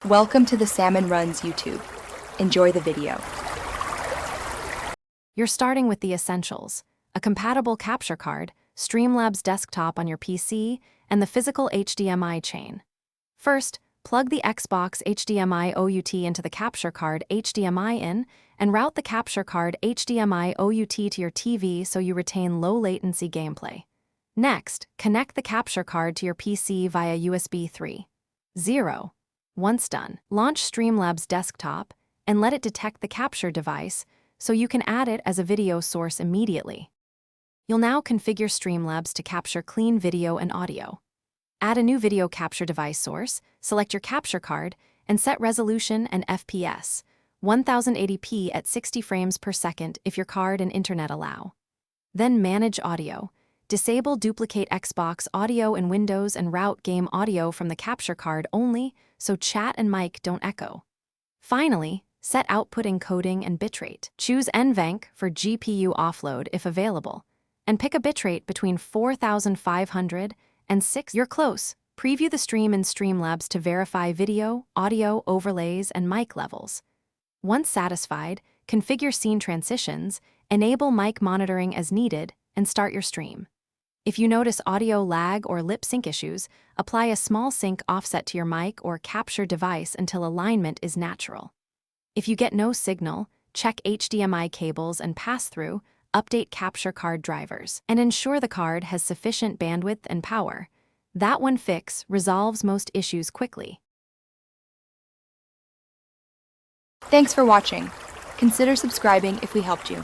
Welcome to the Salmon Runs YouTube. Enjoy the video. You're starting with the essentials: a compatible capture card, Streamlabs desktop on your PC, and the physical HDMI chain. First, plug the Xbox HDMI OUT into the capture card HDMI in, and route the capture card HDMI OUT to your TV so you retain low-latency gameplay. Next, connect the capture card to your PC via USB 3.0. Once done, launch Streamlabs desktop and let it detect the capture device so you can add it as a video source immediately. You'll now configure Streamlabs to capture clean video and audio. Add a new video capture device source, select your capture card, and set resolution and FPS, 1080p at 60 frames per second if your card and internet allow. Then manage audio. Disable duplicate Xbox audio in Windows and route game audio from the capture card only so chat and mic don't echo. Finally, set output encoding and bitrate. Choose NVENC for GPU offload if available, and pick a bitrate between 4,500 and 6. You're close. Preview the stream in Streamlabs to verify video, audio, overlays, and mic levels. Once satisfied, configure scene transitions, enable mic monitoring as needed, and start your stream. If you notice audio lag or lip sync issues, apply a small sync offset to your mic or capture device until alignment is natural. If you get no signal, check HDMI cables and pass-through, update capture card drivers, and ensure the card has sufficient bandwidth and power. That one fix resolves most issues quickly. Thanks for watching. Consider subscribing if we helped you.